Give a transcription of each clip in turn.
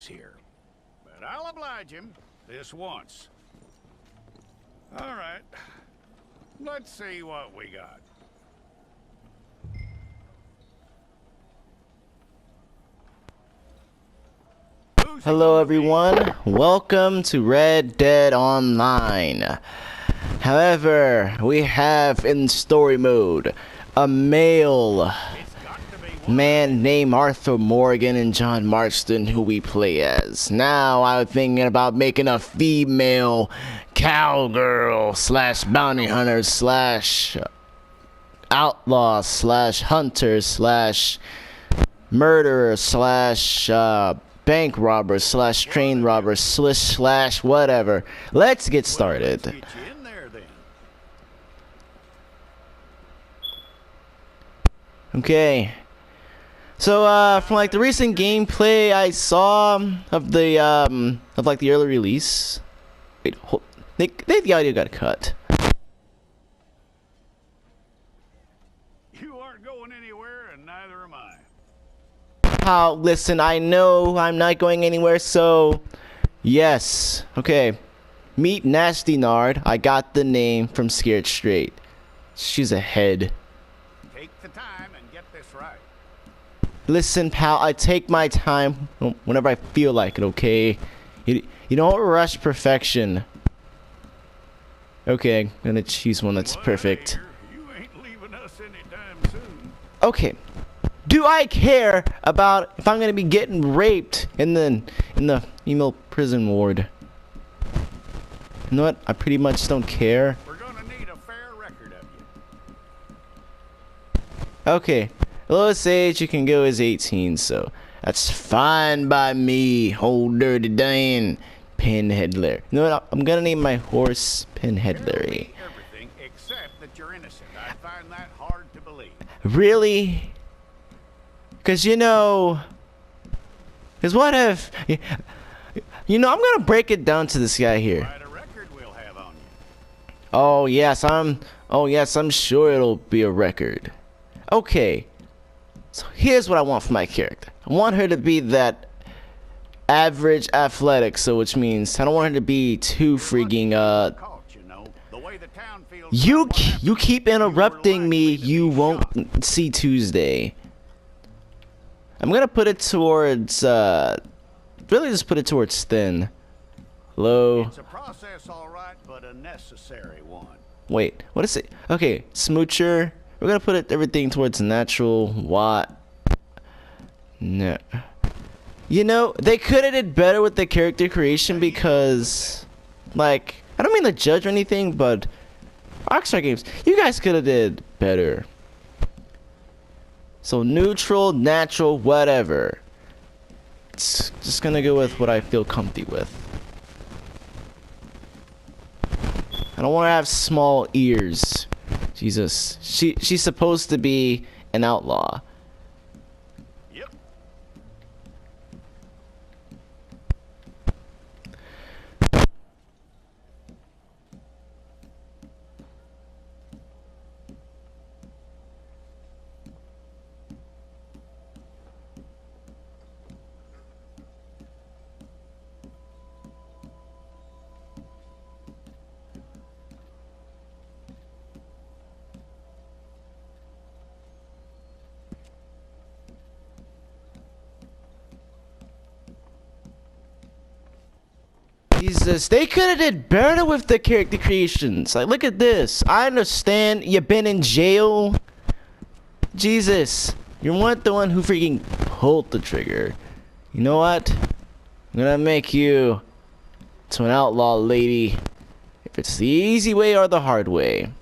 here. But I'll oblige him this once. All right. Let's see what we got. Hello everyone, welcome to Red Dead Online. However, we have in story mode a male man named Arthur Morgan and John Marston who we play as. Now I'm thinking about making a female cowgirl slash bounty hunter slash outlaw slash hunter slash murderer slash bank robber slash train robber slish slash whatever. Let's get started. Okay. So from like the recent gameplay I saw of the like the early release. Wait, hold, the audio got cut. You aren't going anywhere, and neither am I. How? Listen, I know I'm not going anywhere, so yes. Okay. Meet Nasty Nard. I got the name from Scared Straight. She's a head. Take the time and get this right. Listen, pal, I take my time whenever I feel like it, okay? You don't rush perfection. Okay, I'm gonna choose one that's perfect. You ain't leaving us anytime soon. Okay. Do I care about if I'm gonna be getting raped in the female prison ward? You know what? I pretty much don't care. We're gonna need a fair record of you. Okay. The lowest age you can go is 18, so that's fine by me. Old Dirty Dan, Pinhead Larry. You know what? I'm gonna name my horse Pinhead Larry. Everything except that you're innocent. I find that hard to believe. Really? Cause you know, cause what if, you know, I'm gonna break it down to this guy here. Quite a record we'll have on you. Oh yes, I'm sure it'll be a record. Okay, so here's what I want for my character. I want her to be that average athletic, so which means I don't want her to be too freaking You keep interrupting me. You won't see Tuesday. I'm gonna put it towards really just put it towards thin. Low. It's a process, all right, but a necessary one. Wait, what is it? Okay, smoocher. We're gonna put it everything towards natural. What? No. You know, they could have did better with the character creation because, like, I don't mean to judge or anything, but Rockstar Games, you guys could have did better. So neutral, natural, whatever. It's just gonna go with what I feel comfy with. I don't want to have small ears. Jesus, she's supposed to be an outlaw. Yep. Jesus, they could have did better with the character creations. Like, look at this. I understand you've been in jail. Jesus, you weren't the one who freaking pulled the trigger. You know what? I'm gonna make you to an outlaw lady. If it's the easy way or the hard way.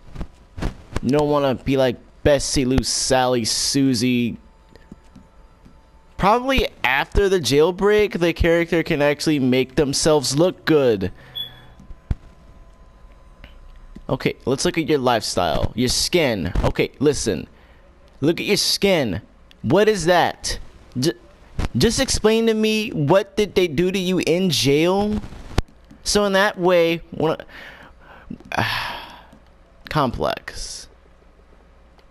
You don't want to be like Bessie, Lou, Sally, Susie. Probably after the jailbreak, the character can actually make themselves look good. Okay, let's look at your lifestyle. Your skin. Okay, listen. Look at your skin. What is that? Just explain to me, what did they do to you in jail? So in that way, complex.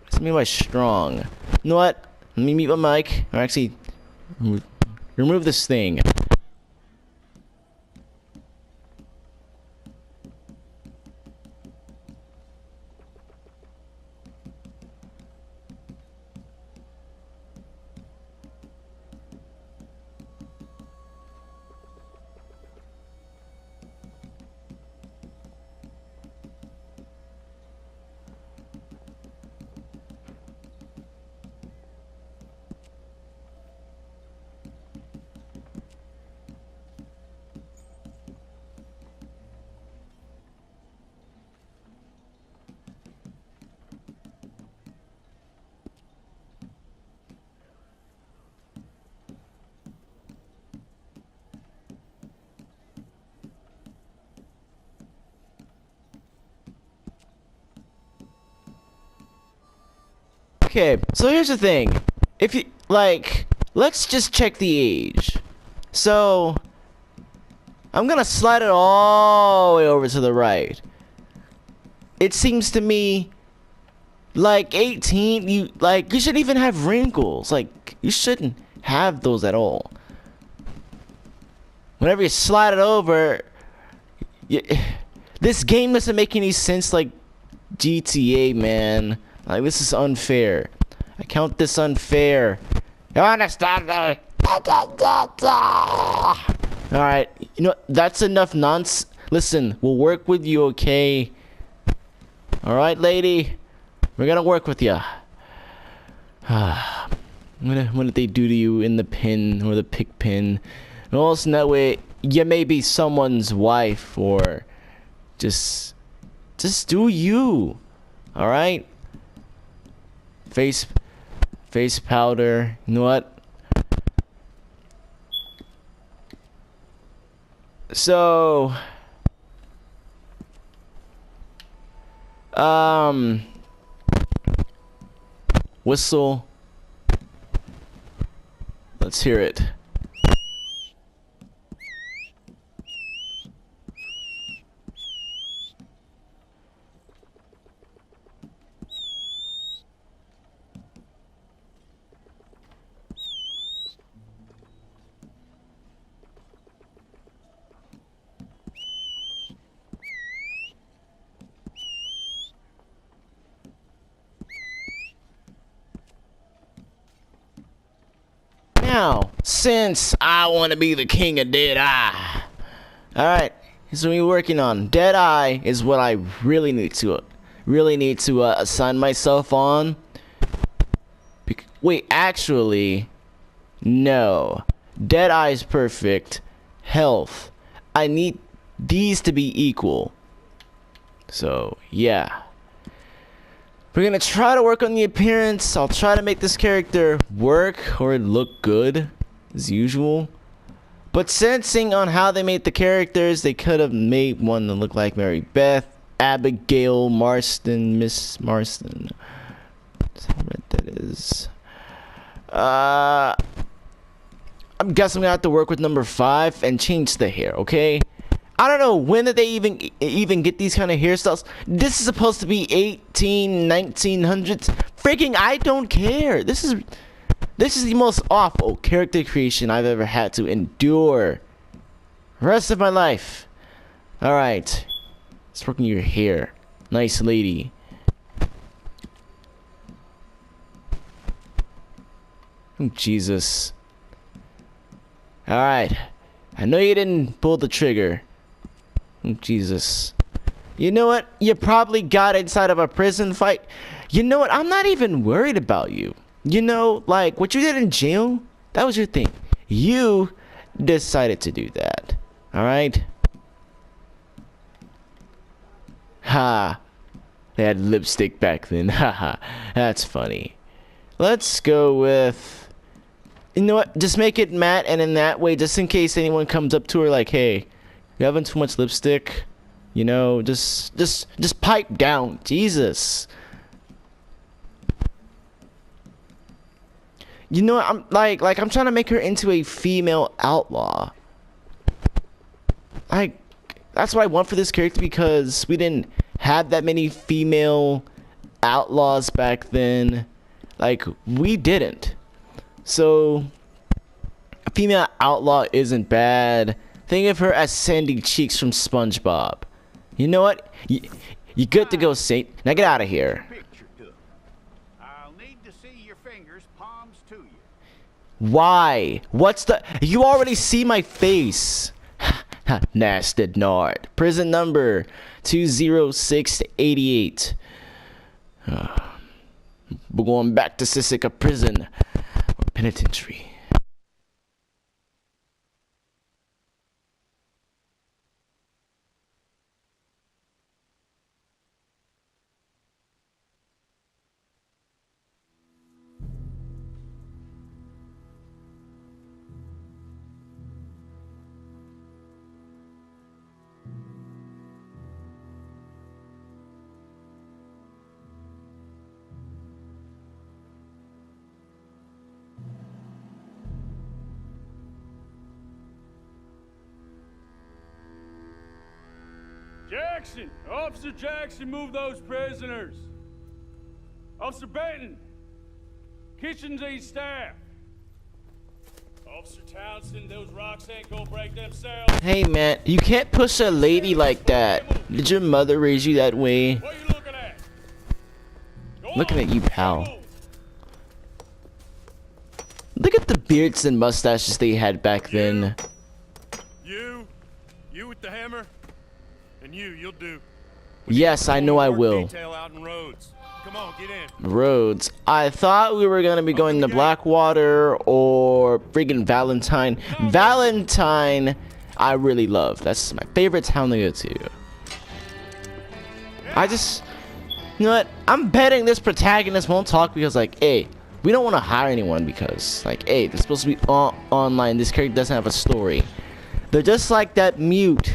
What's mean by strong? You know what? Let me mute my mic. Or actually, remove this thing. Okay, so here's the thing. If you, like, let's just check the age. So, I'm gonna slide it all the way over to the right. It seems to me like 18, you shouldn't even have wrinkles. Like, you shouldn't have those at all. Whenever you slide it over, this game doesn't make any sense like GTA, man. Like, this is unfair. I count this unfair. You understand me? Alright, you know, that's enough nonsense. Listen, we'll work with you, okay? Alright, lady? We're gonna work with you. What did they do to you in the pin or the pick pin? And also, in that way, you may be someone's wife or just do you. Alright? Face powder. You know what? So, whistle. Let's hear it. Now, since I want to be the king of Deadeye, alright, so we're working on Deadeye is what I really need to assign myself on. Wait, actually, no. Deadeye is perfect. Health. I need these to be equal. So, yeah. We're gonna try to work on the appearance. I'll try to make this character work or look good, as usual. But sensing on how they made the characters, they could have made one that look like Mary Beth, Abigail Marston, Miss Marston. That's how red that is. I'm guessing I'm gonna have to work with number 5 and change the hair, okay? I don't know, when did they even get these kind of hairstyles? This is supposed to be 1900s. Freaking, I don't care. This is the most awful character creation I've ever had to endure. The rest of my life. Alright. Let's work on your hair. Nice lady. Oh, Jesus. Alright. I know you didn't pull the trigger. Oh, Jesus. You know what? You probably got inside of a prison fight. You know what? I'm not even worried about you. You know, like, what you did in jail, that was your thing. You decided to do that. Alright? Ha. They had lipstick back then. Haha. That's funny. Let's go with... You know what? Just make it matte, and in that way, just in case anyone comes up to her like, hey, you're having too much lipstick. You know, just pipe down. Jesus. You know, I'm I'm trying to make her into a female outlaw. Like, that's what I want for this character, because we didn't have that many female outlaws back then. Like, we didn't. So, a female outlaw isn't bad. Think of her as Sandy Cheeks from SpongeBob. You know what? You good to go, Saint. Now get out of here. I'll need to see your fingers, palms to you. Why? What's the... You already see my face. Nasty Nard. Prison number 20688. We're going back to Sisika Prison. Or penitentiary. Jackson! Officer Jackson, move those prisoners! Officer Benton! Kitchens these staff! Officer Townsend, those rocks ain't gonna break themselves! Hey man, you can't push a lady like that. Did your mother raise you that way? What are you looking at? Looking at you, pal. Look at the beards and mustaches they had back then. You with the hammer? And you'll do. Yes, I know I will. Detail out in Rhodes. Come on, get in. Rhodes. I thought we were gonna be going to Blackwater or friggin' Valentine. Valentine, I really love. That's my favorite town to go to. I just, you know what? I'm betting this protagonist won't talk because, like, hey, we don't want to hire anyone because, like, hey, they're supposed to be online. This character doesn't have a story. They're just like that mute.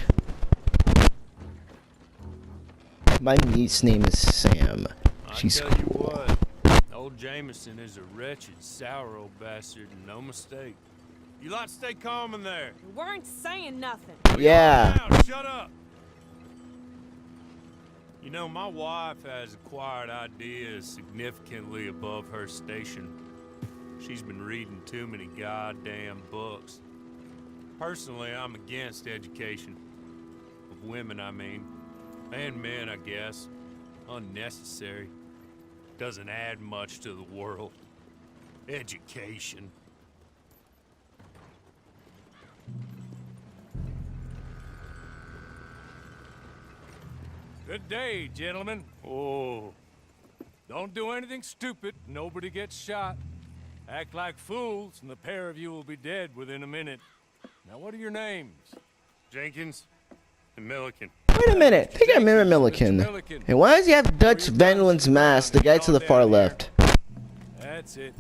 My mute's name is Sam. She's I tell you cool. what, old Jameson is a wretched, sour old bastard, and no mistake. You lot stay calm in there. You weren't saying nothing. Yeah. Now, shut up. You know, my wife has acquired ideas significantly above her station. She's been reading too many goddamn books. Personally, I'm against education. Of women, I mean. And men, I guess. Unnecessary. Doesn't add much to the world. Education. Good day, gentlemen. Oh. Don't do anything stupid. Nobody gets shot. Act like fools, and the pair of you will be dead within a minute. Now, what are your names? Jenkins and Milliken. Wait a minute. They got Mirror Milliken. Hey, why does he have Dutch Van Willen's mask? The guy to the far left. That's it.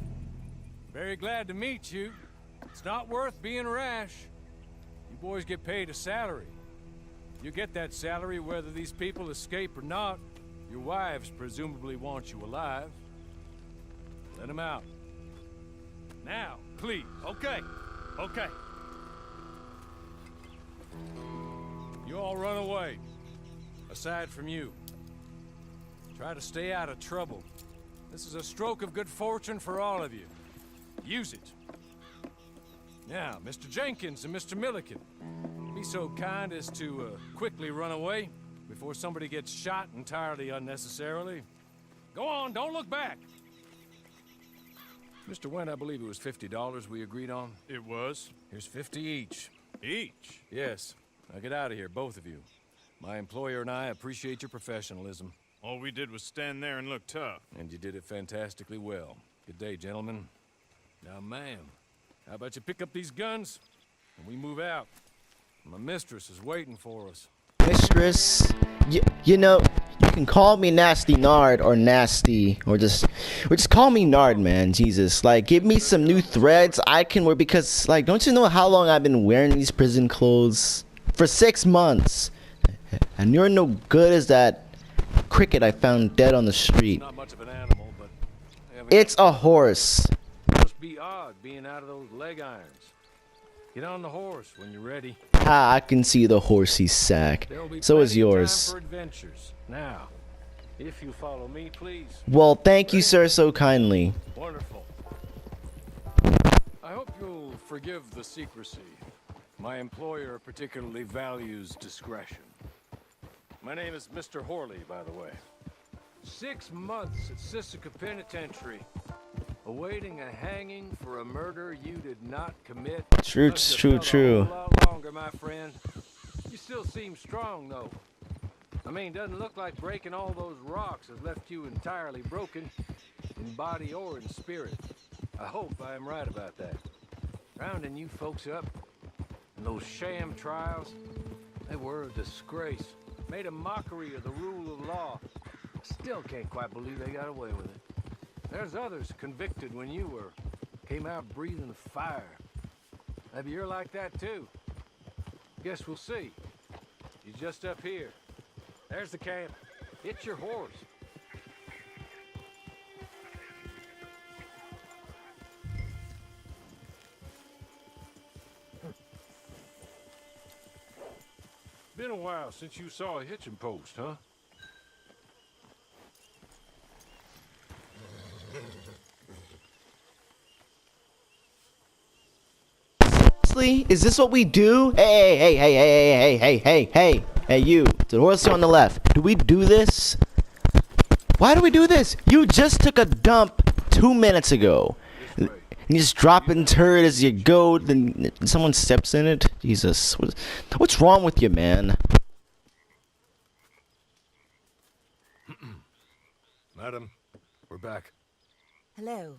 Very glad to meet you. It's not worth being rash. You boys get paid a salary. You get that salary whether these people escape or not. Your wives presumably want you alive. Let them out. Now, please. Okay. Okay. You all run away. Aside from you. Try to stay out of trouble. This is a stroke of good fortune for all of you. Use it. Now, Mr. Jenkins and Mr. Milliken, be so kind as to quickly run away before somebody gets shot entirely unnecessarily. Go on, don't look back. Mr. Went, I believe it was $50 we agreed on. It was. Here's 50 each. Each? Yes. Now get out of here, both of you. My employer and I appreciate your professionalism. All we did was stand there and look tough. And you did it fantastically well. Good day, gentlemen. Now, ma'am, how about you pick up these guns and we move out? My mistress is waiting for us. Mistress, you know, you can call me Nasty Nard or Nasty or just call me Nard, man. Jesus, like, give me some new threads I can wear because, like, don't you know how long I've been wearing these prison clothes? For 6 months. And you're no good as that cricket I found dead on the street. Not much of an animal, but It's a horse. must be odd being out of those leg irons. Get on the horse when you're ready. Ah, I can see the horsey sack. There'll be So is plenty of time yours. for adventures. Now, if you follow me, please. Well, thank you, sir, so kindly. Wonderful. I hope you'll forgive the secrecy. My employer particularly values discretion. My name is Mr. Horley, by the way. 6 months at Sisika Penitentiary, awaiting a hanging for a murder you did not commit. True, Must have true, felt a true. whole lot longer, my friend. You still seem strong, though. I mean, doesn't look like breaking all those rocks has left you entirely broken, in body or in spirit. I hope I am right about that. Rounding you folks up, and those sham trials, they were a disgrace. Made a mockery of the rule of law. Still can't quite believe they got away with it. There's others convicted when you were. Came out breathing fire. Maybe you're like that too. Guess we'll see. He's just up here. There's the camp. Hit your horse. Been a while since you saw a hitching post, huh? Seriously? Is this what we do? Hey, you. The horse on the left. Do we do this? Why do we do this? You just took a dump 2 minutes ago. And you just dropping turd as you go, then someone steps in it? Jesus. What's wrong with you, man? Madam, we're back. Hello.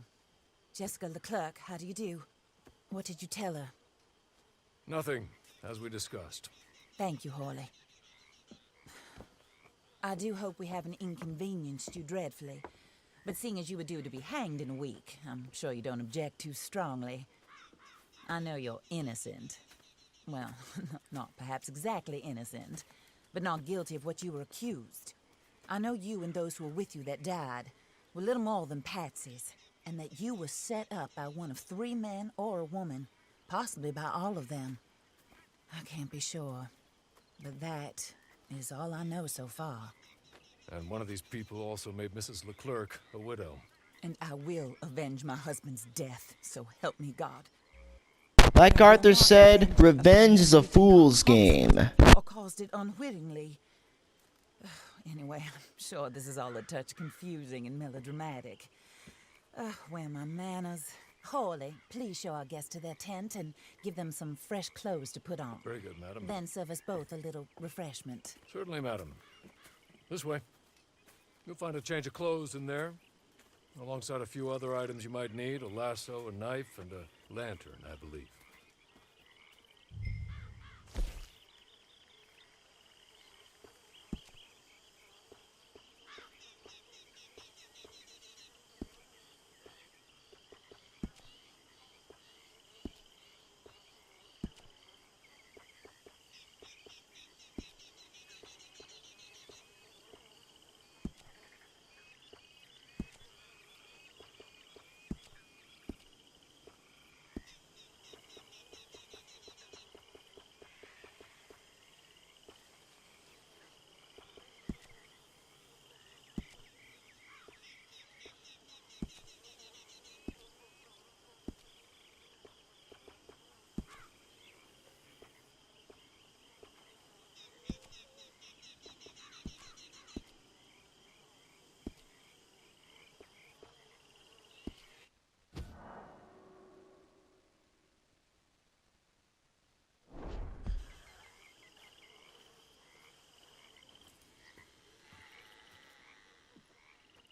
Jessica Leclerc, how do you do? What did you tell her? Nothing, as we discussed. Thank you, Hawley. I do hope we haven't inconvenienced you dreadfully. But seeing as you were due to be hanged in a week, I'm sure you don't object too strongly. I know you're innocent. Well, not perhaps exactly innocent, but not guilty of what you were accused. I know you and those who were with you that died were little more than patsies, and that you were set up by one of 3 men or a woman, possibly by all of them. I can't be sure, but that is all I know so far. And one of these people also made Mrs. Leclerc a widow. And I will avenge my husband's death, so help me God. Like Arthur said, revenge is a fool's game. Or caused it unwittingly. Anyway, I'm sure this is all a touch confusing and melodramatic. Where are my manners? Hawley, please show our guests to their tent and give them some fresh clothes to put on. Very good, madam. Then serve us both a little refreshment. Certainly, madam. This way. You'll find a change of clothes in there, alongside a few other items you might need, a lasso, a knife, and a lantern, I believe.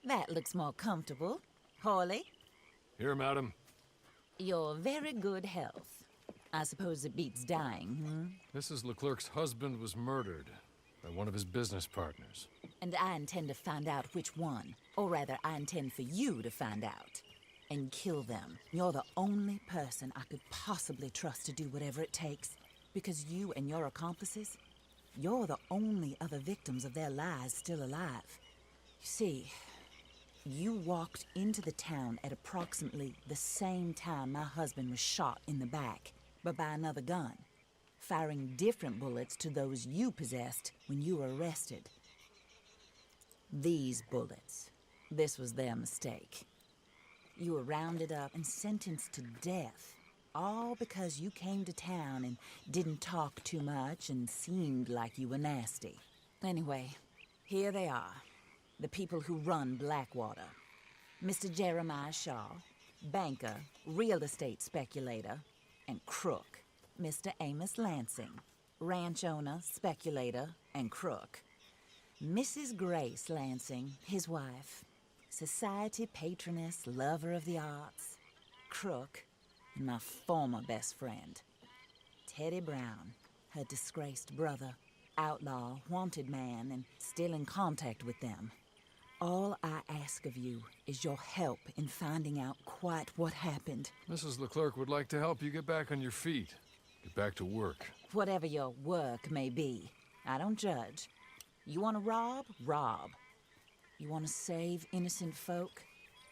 That looks more comfortable. Hawley, Here, madam. you're very good health. I suppose it beats dying, Mrs. Leclerc's husband was murdered by one of his business partners. And I intend to find out which one. Or rather, I intend for you to find out. And kill them. You're the only person I could possibly trust to do whatever it takes. Because you and your accomplices, you're the only other victims of their lies still alive. You see, you walked into the town at approximately the same time my husband was shot in the back, but by another gun, firing different bullets to those you possessed when you were arrested. These bullets, this was their mistake. You were rounded up and sentenced to death, all because you came to town and didn't talk too much and seemed like you were nasty. Anyway, here they are. The people who run Blackwater. Mr. Jeremiah Shaw, banker, real estate speculator, and crook. Mr. Amos Lansing, ranch owner, speculator, and crook. Mrs. Grace Lansing, his wife, society patroness, lover of the arts, crook, and my former best friend. Teddy Brown, her disgraced brother, outlaw, wanted man, and still in contact with them. All I ask of you is your help in finding out quite what happened. Mrs. Leclerc would like to help you get back on your feet. Get back to work. Whatever your work may be, I don't judge. You want to rob? Rob. You want to save innocent folk?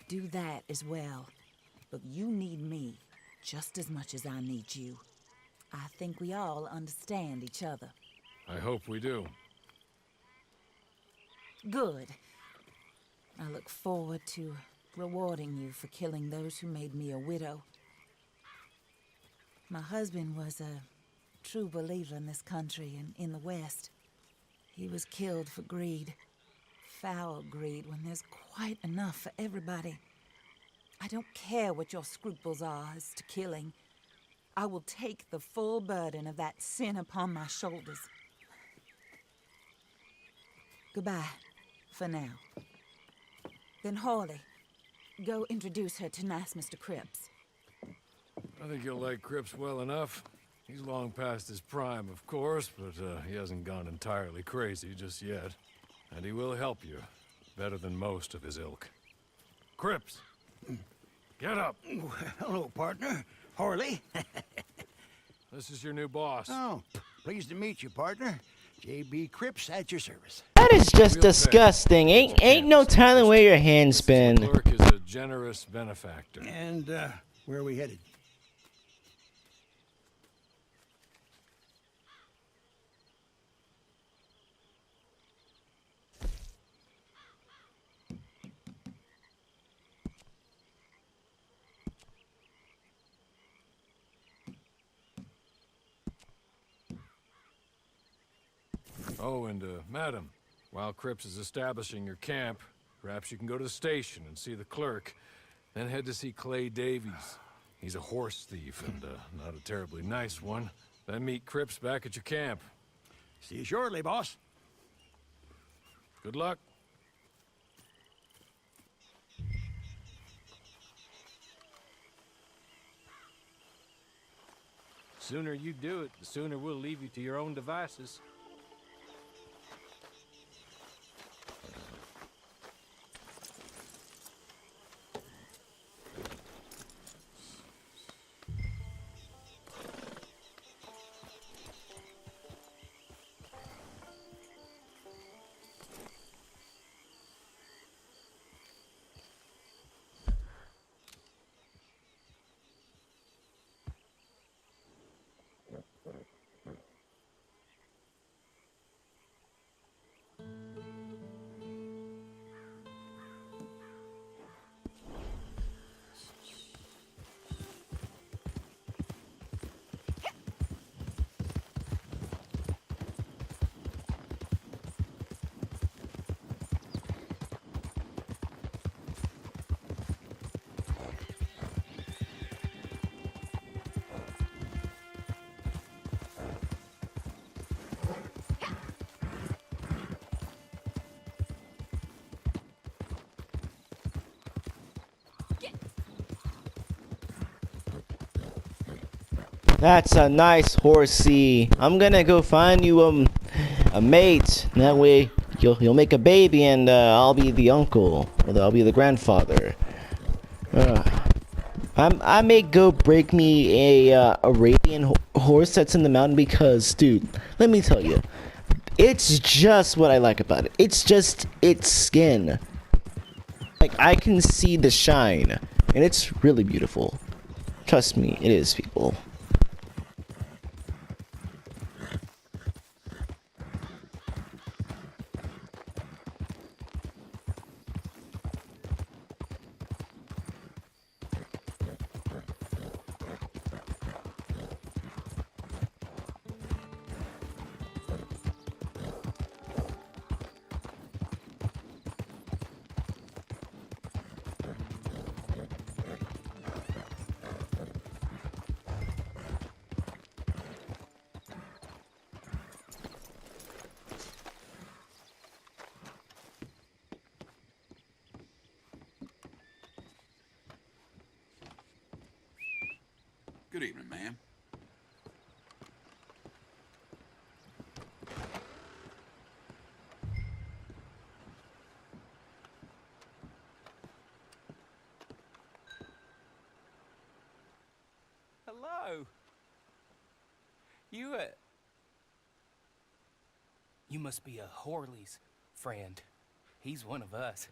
Do that as well. But you need me just as much as I need you. I think we all understand each other. I hope we do. Good. I look forward to rewarding you for killing those who made me a widow. My husband was a true believer in this country and in the West. He was killed for greed. Foul greed when there's quite enough for everybody. I don't care what your scruples are as to killing. I will take the full burden of that sin upon my shoulders. Goodbye, for now. Then Hawley, go introduce her to nice Mr. Cripps. I think you'll like Cripps well enough. He's long past his prime, of course, but he hasn't gone entirely crazy just yet. And he will help you, better than most of his ilk. Cripps, get up. Hello, partner. Harley. This is your new boss. Oh, pleased to meet you, partner. J.B. Cripps at your service. That is just disgusting. Ain't no telling where your hand's been. Clerk is a generous benefactor. And, where are we headed? Oh, and, madam, while Cripps is establishing your camp, perhaps you can go to the station and see the clerk, then head to see Clay Davies. He's a horse thief and, not a terribly nice one. Then meet Cripps back at your camp. See you shortly, boss. Good luck. Sooner you do it, the sooner we'll leave you to your own devices. That's a nice horsey. I'm gonna go find you a mate. That way you'll make a baby and I'll be the uncle, or I'll be the grandfather. I may go break me a Arabian horse that's in the mountain because, dude, let me tell you, it's just what I like about it. It's just its skin. Like, I can see the shine, and it's really beautiful. Trust me, it is, people. Good evening, ma'am. Hello. You must be a Horley's friend. He's one of us.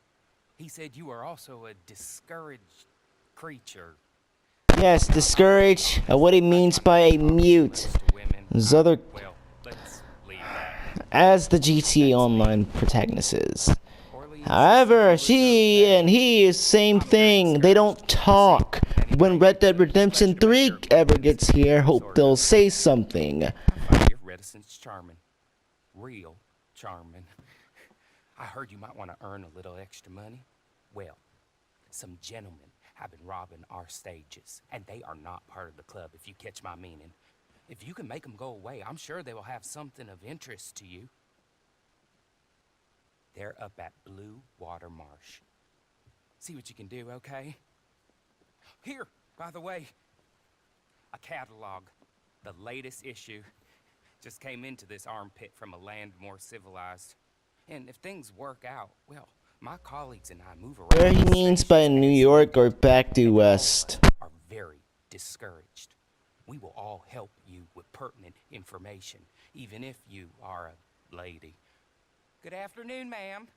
He said you are also a discouraged creature. Yes, discouraged. What he means by a mute. Women. There's other. Well, let's leave that. as the GTA Online protagonist is. However, she and he is same thing. They don't talk. When Red Dead Redemption 3 ever gets here, hope they'll say something. I find your reticence charming. Real charming. I heard you might want to earn a little extra money. Well, some gentlemen have been robbing our stages, and they are not part of the club, if you catch my meaning. If you can make them go away, I'm sure they will have something of interest to you. They're up at Blue Water Marsh. See what you can do, okay? Here, by the way, a catalog. The latest issue. Just came into this armpit from a land more civilized. And if things work out, well, my colleagues and I move around. Where he means by New York or back to West. Are very discouraged. We will all help you with pertinent information, even if you are a lady. Good afternoon, ma'am.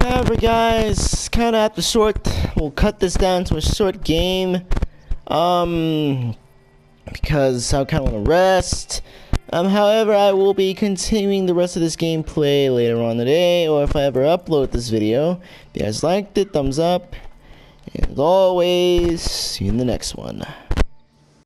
However, guys, kind of at the short, we'll cut this down to a short game, because I kind of want to rest. However, I will be continuing the rest of this gameplay later on today, or if I ever upload this video. If you guys liked it, thumbs up, and as always, see you in the next one.